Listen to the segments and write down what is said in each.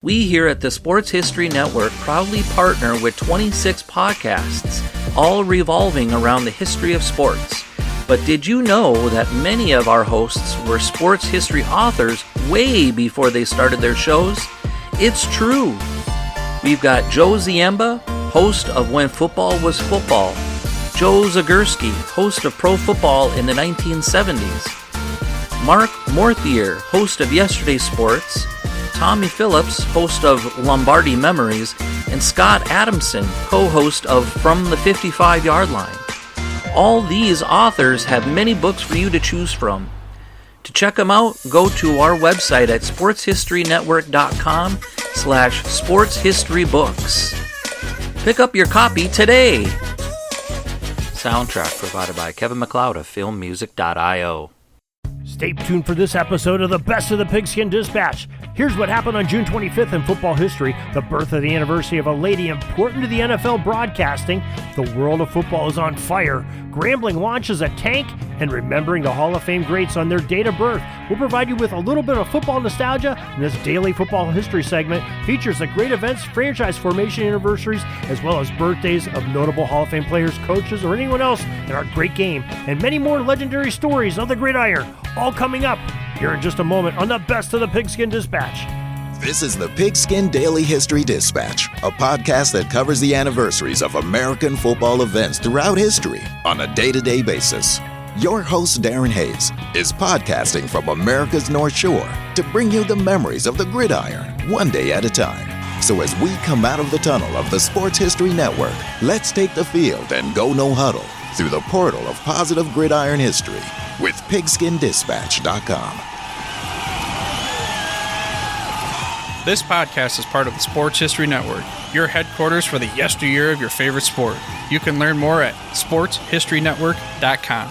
We here at the Sports History Network proudly partner with 26 podcasts, all revolving around the history of sports. But did you know that many of our hosts were sports history authors way before they started their shows? It's true. We've got Joe Ziemba, host of When Football Was Football, Joe Zagurski, host of Pro Football in the 1970s, Mark Morthier, host of Yesterday's Sports, Tommy Phillips, host of Lombardi Memories, and Scott Adamson, co-host of From the 55-Yard Line. All these authors have many books for you to choose from. To check them out, go to our website at sportshistorynetwork.com/sportshistorybooks. Pick up your copy today. Soundtrack provided by Kevin MacLeod of filmmusic.io. Stay tuned for this episode of the Best of the Pigskin Dispatch. Here's what happened on June 25th in football history, the birth of the anniversary of a lady important to the NFL broadcasting, the world of football is on fire, Grambling launches a tank, and remembering the Hall of Fame greats on their date of birth. We'll provide you with a little bit of football nostalgia, and this daily football history segment features the great events, franchise formation anniversaries, as well as birthdays of notable Hall of Fame players, coaches, or anyone else in our great game, and many more legendary stories of the Gridiron, all coming up here in just a moment on the Best of the Pigskin Dispatch. This is the Pigskin Daily History Dispatch, a podcast that covers the anniversaries of American football events throughout history on a day-to-day basis. Your host, Darren Hayes, is podcasting from America's North Shore to bring you the memories of the Gridiron, one day at a time. So as we come out of the tunnel of the Sports History Network, let's take the field and go no huddle through the portal of positive gridiron history with pigskindispatch.com. This podcast is part of the Sports History Network, your headquarters for the yesteryear of your favorite sport. You can learn more at sportshistorynetwork.com.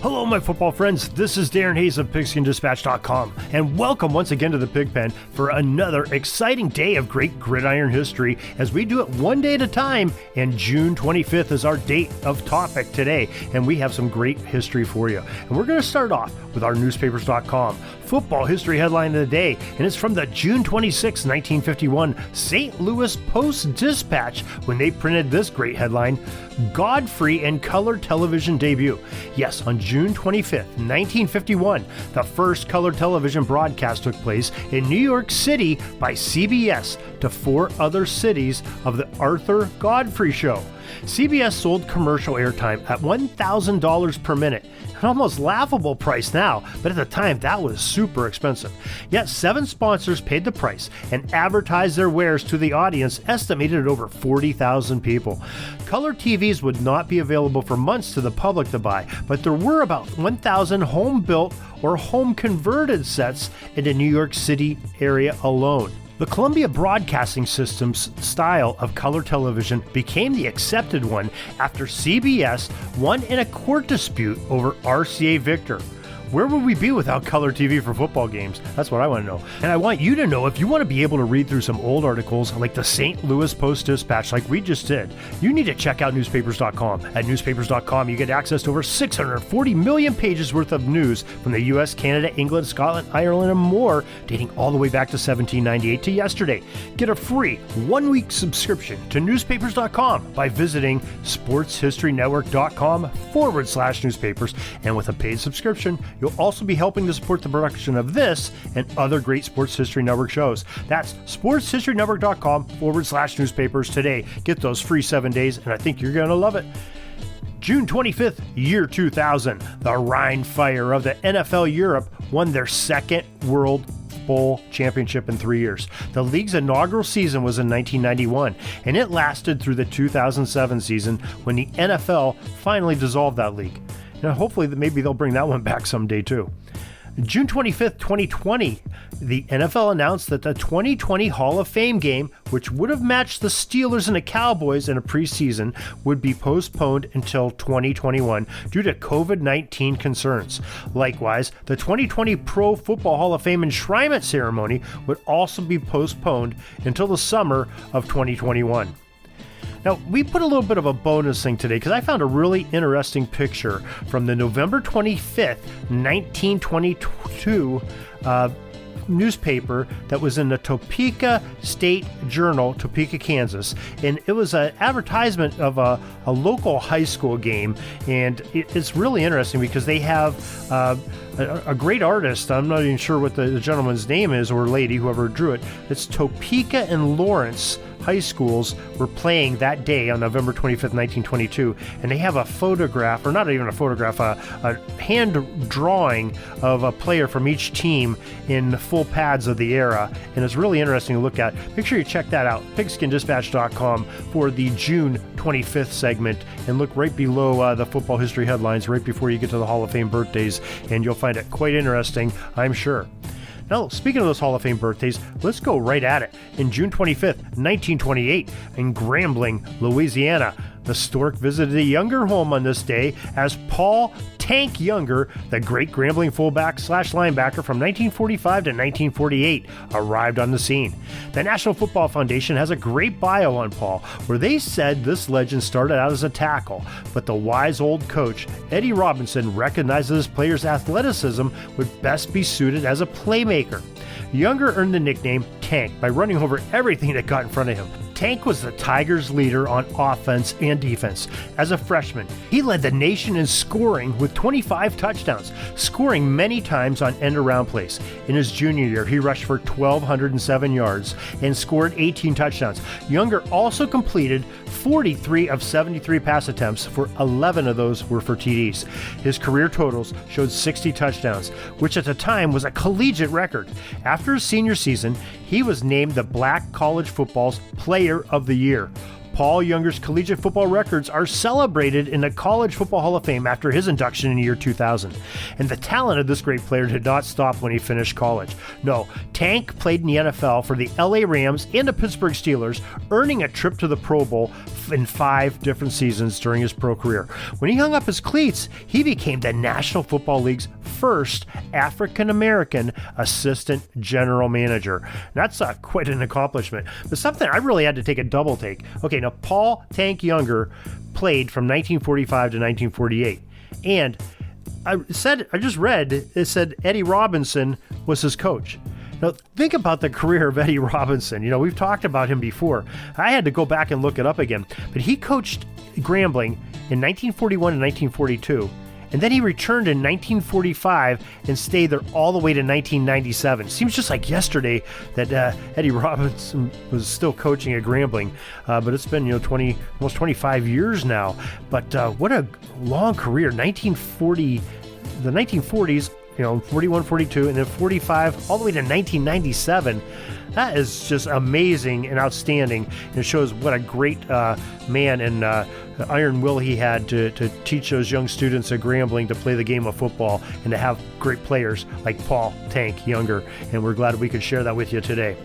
Hello, my football friends. This is Darren Hayes of pigskindispatch.com, and welcome once again to the Pigpen for another exciting day of great gridiron history as we do it one day at a time, and June 25th is our date of topic today, and we have some great history for you. And we're going to start off with our newspapers.com football history headline of the day, and it's from the June 26, 1951 St. Louis Post-Dispatch when they printed this great headline, Godfrey and color television debut. Yes, on June 25th, 1951, the first color television broadcast took place in New York City by CBS to 4 other cities of the Arthur Godfrey Show. CBS sold commercial airtime at $1,000 per minute, an almost laughable price now, but at the time that was super expensive. Yet 7 sponsors paid the price and advertised their wares to the audience, estimated at over 40,000 people. Color TVs would not be available for months to the public to buy, but there were about 1,000 home-built or home-converted sets in the New York City area alone. The Columbia Broadcasting System's style of color television became the accepted one after CBS won in a court dispute over RCA Victor. Where would we be without color TV for football games? That's what I want to know. And I want you to know, if you want to be able to read through some old articles like the St. Louis Post-Dispatch like we just did, you need to check out newspapers.com. At newspapers.com, you get access to over 640 million pages worth of news from the US, Canada, England, Scotland, Ireland, and more, dating all the way back to 1798 to yesterday. Get a free 1-week subscription to newspapers.com by visiting sportshistorynetwork.com/newspapers. And with a paid subscription, you'll also be helping to support the production of this and other great Sports History Network shows. That's sportshistorynetwork.com/newspapers today. Get those free 7 days, and I think you're going to love it. June 25th, year 2000, the Rhine Fire of the NFL Europe won their second World Bowl championship in 3 years. The league's inaugural season was in 1991, and it lasted through the 2007 season when the NFL finally dissolved that league. Now, hopefully, maybe they'll bring that one back someday, too. June 25th, 2020, the NFL announced that the 2020 Hall of Fame game, which would have matched the Steelers and the Cowboys in a preseason, would be postponed until 2021 due to COVID-19 concerns. Likewise, the 2020 Pro Football Hall of Fame enshrinement ceremony would also be postponed until the summer of 2021. Now, we put a little bit of a bonus thing today because I found a really interesting picture from the November 25th, 1922 newspaper that was in the Topeka State Journal, Topeka, Kansas, and it was an advertisement of a local high school game, and it's really interesting because they have a great artist. I'm not even sure what the gentleman's name is, or lady, whoever drew it. It's Topeka and Lawrence high schools were playing that day on November 25th, 1922, and they have a photograph, or not even a photograph, a hand drawing of a player from each team in the full pads of the era, and it's really interesting to look at. Make sure you check that out, pigskindispatch.com, for the June 25th segment, and look right below the football history headlines, right before you get to the Hall of Fame birthdays, and you'll find it quite interesting, I'm sure. Now, speaking of those Hall of Fame birthdays, let's go right at it. In June 25th, 1928, in Grambling, Louisiana, the Stork visited a Younger home on this day as Paul Tank Younger, the great Grambling fullback / linebacker from 1945 to 1948, arrived on the scene. The National Football Foundation has a great bio on Paul, where they said this legend started out as a tackle, but the wise old coach, Eddie Robinson, recognized that his player's athleticism would best be suited as a playmaker. Younger earned the nickname Tank by running over everything that got in front of him. Tank was the Tigers' leader on offense and defense. As a freshman, he led the nation in scoring with 25 touchdowns, scoring many times on end-around plays. In his junior year, he rushed for 1,207 yards and scored 18 touchdowns. Younger also completed 43 of 73 pass attempts, for 11 of those were for TDs. His career totals showed 60 touchdowns, which at the time was a collegiate record. After his senior season, he was named the Black College Football's Player of the Year. Paul Younger's collegiate football records are celebrated in the College Football Hall of Fame after his induction in the year 2000. And the talent of this great player did not stop when he finished college. No, Tank played in the NFL for the LA Rams and the Pittsburgh Steelers, earning a trip to the Pro Bowl in 5 different seasons during his pro career. When he hung up his cleats, he became the National Football League's first African-American assistant general manager. That's quite an accomplishment, but something I really had to take a double take. Okay, now Paul Tank Younger played from 1945 to 1948, and I just read it said Eddie Robinson was his coach. Now, think about the career of Eddie Robinson. You know, we've talked about him before. I had to go back and look it up again. But he coached Grambling in 1941 and 1942. And then he returned in 1945 and stayed there all the way to 1997. Seems just like yesterday that Eddie Robinson was still coaching at Grambling. But it's been, almost 25 years now. But what a long career. The 1940s, 41, 42, and then 45, all the way to 1997. That is just amazing and outstanding. And it shows what a great man and iron will he had to teach those young students at Grambling to play the game of football and to have great players like Paul Tank Younger. And we're glad we could share that with you today.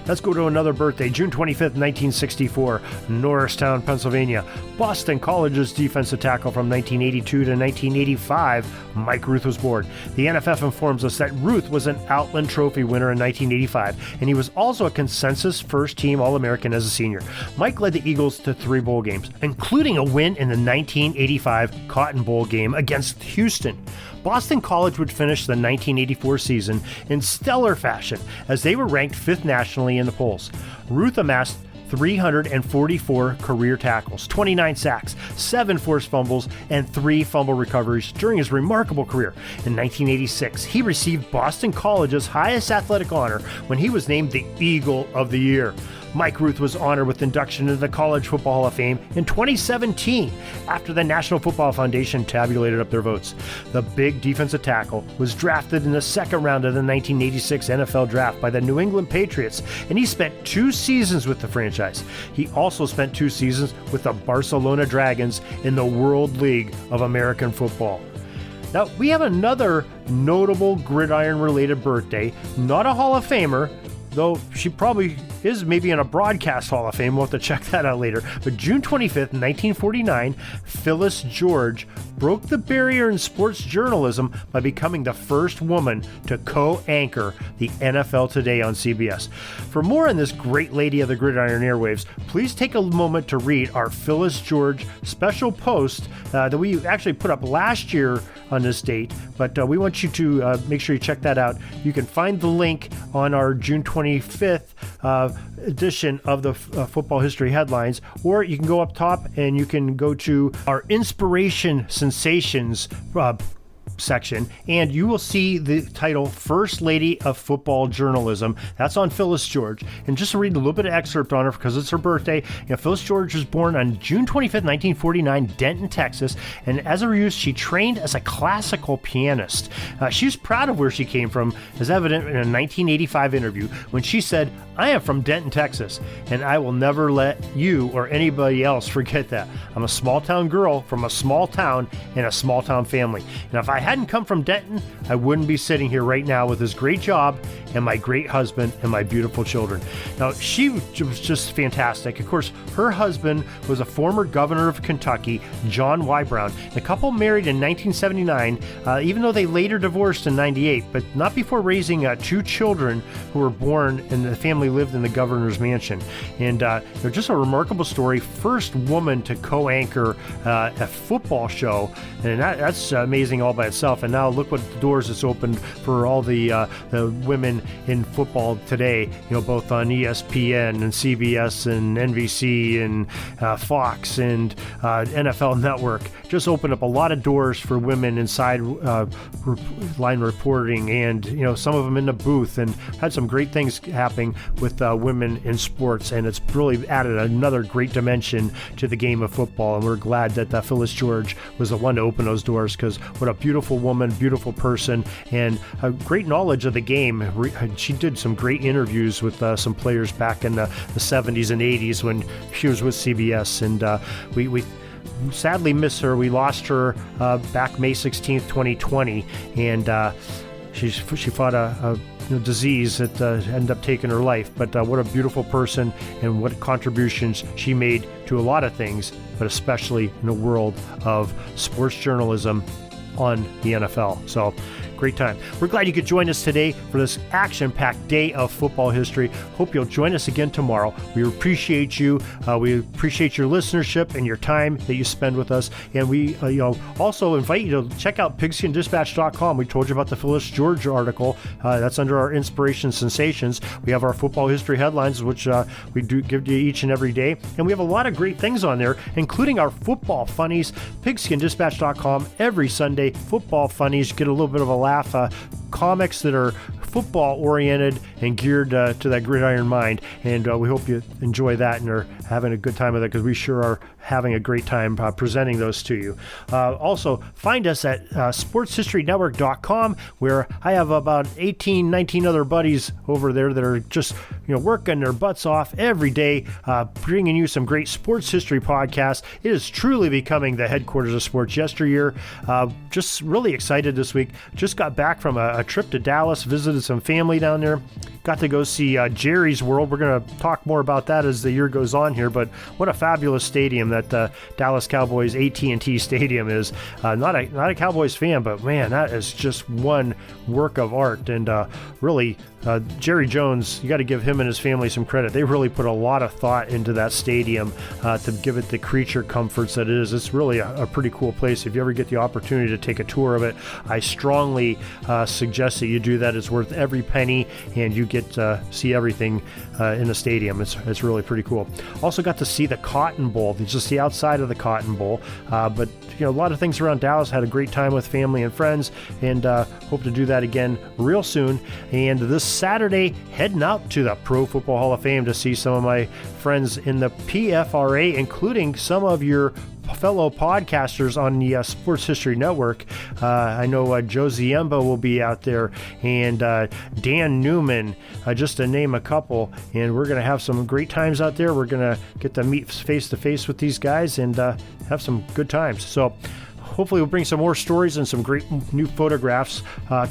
Let's go to another birthday, June 25th, 1964, Norristown, Pennsylvania. Boston College's defensive tackle from 1982 to 1985, Mike Ruth was born. The NFF informs us that Ruth was an Outland Trophy winner in 1985, and he was also a consensus first-team All-American as a senior. Mike led the Eagles to 3 bowl games, including a win in the 1985 Cotton Bowl game against Houston. Boston College would finish the 1984 season in stellar fashion as they were ranked 5th nationally in the polls. Ruth amassed 344 career tackles, 29 sacks, 7 forced fumbles, and 3 fumble recoveries during his remarkable career. In 1986, he received Boston College's highest athletic honor when he was named the Eagle of the Year. Mike Ruth was honored with induction into the College Football Hall of Fame in 2017 after the National Football Foundation tabulated up their votes. The big defensive tackle was drafted in the second round of the 1986 NFL Draft by the New England Patriots, and he spent 2 seasons with the franchise. He also spent 2 seasons with the Barcelona Dragons in the World League of American Football. Now, we have another notable gridiron-related birthday, not a Hall of Famer, though she probably is maybe in a broadcast Hall of Fame. We'll have to check that out later. But June 25th, 1949, Phyllis George broke the barrier in sports journalism by becoming the first woman to co-anchor the NFL Today on CBS. For more on this great lady of the gridiron airwaves, please take a moment to read our Phyllis George special post that we actually put up last year on this date, but we want you to make sure you check that out. You can find the link on our June 25th edition of the Football History Headlines, or you can go up top and you can go to our Inspiration Sensations section, and you will see the title First Lady of Football Journalism. That's on Phyllis George. And just to read a little bit of excerpt on her because it's her birthday. Phyllis George was born on June 25th, 1949, Denton, Texas, and as a youth, she trained as a classical pianist. She was proud of where she came from, as evident in a 1985 interview when she said, "I am from Denton, Texas, and I will never let you or anybody else forget that. I'm a small town girl from a small town in a small town family. And if I hadn't come from Denton, I wouldn't be sitting here right now with this great job and my great husband and my beautiful children." Now, she was just fantastic. Of course, her husband was a former governor of Kentucky, John Y. Brown. The couple married in 1979, even though they later divorced in 98, but not before raising two children who were born, and the family lived in the governor's mansion. And they're just a remarkable story. First woman to co-anchor a football show, and that's amazing all by itself. And now look what doors it's opened for all the women in football today, both on ESPN and CBS and NBC and Fox and NFL Network. Just opened up a lot of doors for women inside line reporting, and some of them in the booth, and had some great things happening with women in sports, and it's really added another great dimension to the game of football. And we're glad that Phyllis George was the one to open those doors, because what a beautiful woman, beautiful person, and a great knowledge of the game. She did some great interviews with some players back in the 70s and 80s when she was with CBS, and we sadly miss her. We lost her back May 16th, 2020, and she fought a disease that ended up taking her life. But what a beautiful person, and what contributions she made to a lot of things, but especially in the world of sports journalism on the NFL. So great time. We're glad you could join us today for this action-packed day of football history. Hope you'll join us again tomorrow. We appreciate you. We appreciate your listenership and your time that you spend with us. And we also invite you to check out PigskinDispatch.com. We told you about the Phyllis George article. That's under our Inspiration Sensations. We have our football history headlines, which we do give to you each and every day. And we have a lot of great things on there, including our football funnies. PigskinDispatch.com every Sunday. Football funnies. Get a little bit of a laugh. Comics that are football oriented and geared to that gridiron mind, and we hope you enjoy that and are having a good time with it, because we sure are having a great time presenting those to you. Also, find us at sportshistorynetwork.com, where I have about 19 other buddies over there that are just working their butts off every day, bringing you some great sports history podcasts. It is truly becoming the headquarters of sports yesteryear. Just really excited this week. Just got back from a trip to Dallas, visited some family down there. Got to go see Jerry's World. We're going to talk more about that as the year goes on here, but what a fabulous stadium that Dallas Cowboys AT&T Stadium is. Not a Cowboys fan, but man, that is just one work of art. And really, Jerry Jones, you got to give him and his family some credit. They really put a lot of thought into that stadium to give it the creature comforts that it is. It's really a pretty cool place. If you ever get the opportunity to take a tour of it, I strongly suggest that you do that. It's worth every penny, and you get to see everything in the stadium. It's really pretty cool. Also got to see the Cotton Bowl. It's just the outside of the Cotton Bowl, but a lot of things around Dallas. Had a great time with family and friends, and hope to do that again real soon. And this Saturday, heading out to the Pro Football Hall of Fame to see some of my friends in the PFRA, including some of your fellow podcasters on the Sports History Network. I know Joe Ziemba will be out there, and Dan Newman, just to name a couple, and we're going to have some great times out there. We're going to get to meet face-to-face with these guys and have some good times. So hopefully we'll bring some more stories and some great new photographs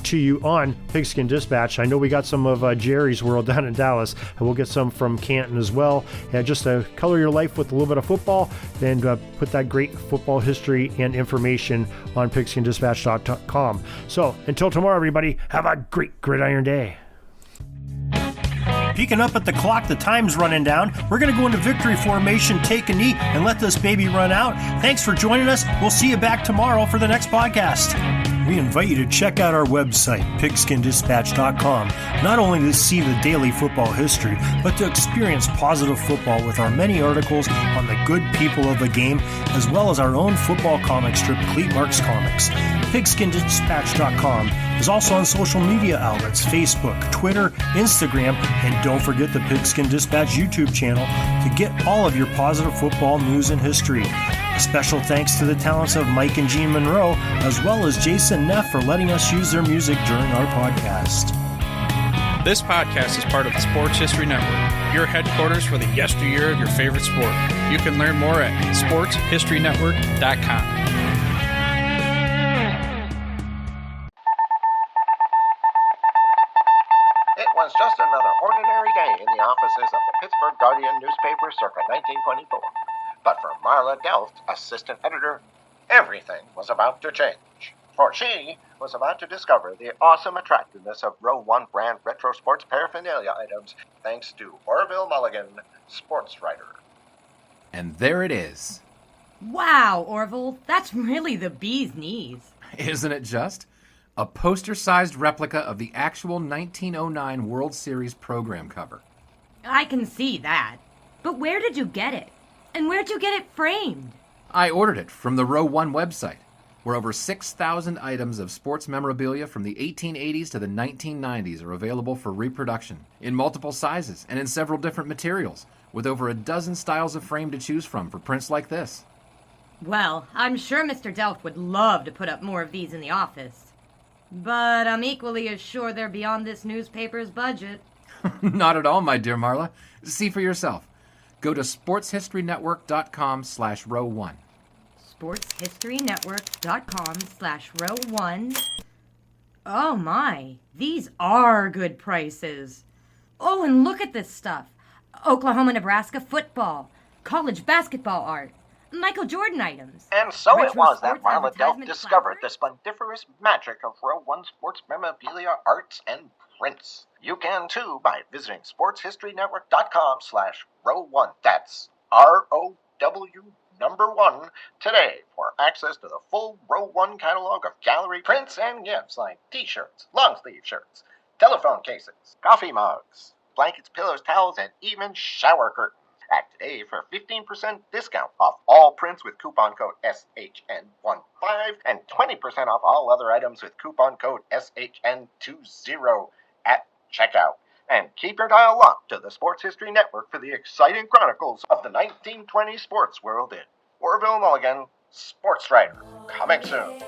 to you on Pigskin Dispatch. I know we got some of Jerry's World down in Dallas, and we'll get some from Canton as well. And just to color your life with a little bit of football, and put that great football history and information on pigskindispatch.com. So until tomorrow, everybody, have a great Gridiron Day. Peeking up at the clock, the time's running down. We're going to go into victory formation, take a knee, and let this baby run out. Thanks for joining us. We'll see you back tomorrow for the next podcast. We invite you to check out our website, pigskindispatch.com, not only to see the daily football history, but to experience positive football with our many articles on the good people of the game, as well as our own football comic strip, Cleat Marks Comics. Pigskindispatch.com is also on social media outlets, Facebook, Twitter, Instagram, and don't forget the Pigskin Dispatch YouTube channel to get all of your positive football news and history. A special thanks to the talents of Mike and Jean Monroe, as well as Jason Neff for letting us use their music during our podcast. This podcast is part of the Sports History Network, your headquarters for the yesteryear of your favorite sport. You can learn more at sportshistorynetwork.com. It was just another ordinary day in the offices of the Pittsburgh Guardian newspaper circa 1924. But for Marla Delft, assistant editor, everything was about to change. For she was about to discover the awesome attractiveness of Row 1 brand retro sports paraphernalia items thanks to Orville Mulligan, sports writer. And there it is. Wow, Orville, that's really the bee's knees. Isn't it just? A poster-sized replica of the actual 1909 World Series program cover. I can see that. But where did you get it? And where'd you get it framed? I ordered it from the Row 1 website, where over 6,000 items of sports memorabilia from the 1880s to the 1990s are available for reproduction, in multiple sizes and in several different materials, with over a dozen styles of frame to choose from for prints like this. Well, I'm sure Mr. Delft would love to put up more of these in the office. But I'm equally as sure they're beyond this newspaper's budget. Not at all, my dear Marla. See for yourself. Go to sportshistorynetwork.com/row1. sportshistorynetwork.com/row1. Oh my, these are good prices. Oh, and look at this stuff. Oklahoma-Nebraska football, college basketball art, Michael Jordan items. And so it retro was that sports Marla Delft advertisement discovered the clappers. splendiferous magic of Row 1 sports memorabilia, arts, and prints. You can too by visiting sportshistorynetwork.com/row1. That's ROW1 today for access to the full Row 1 catalog of gallery prints and gifts like t-shirts, long-sleeve shirts, telephone cases, coffee mugs, blankets, pillows, towels, and even shower curtains. Act today for 15% discount off all prints with coupon code SHN15 and 20% off all other items with coupon code SHN20 at checkout. And keep your dial locked to the Sports History Network for the exciting chronicles of the 1920 sports world in Orville Mulligan, sports writer. Coming soon.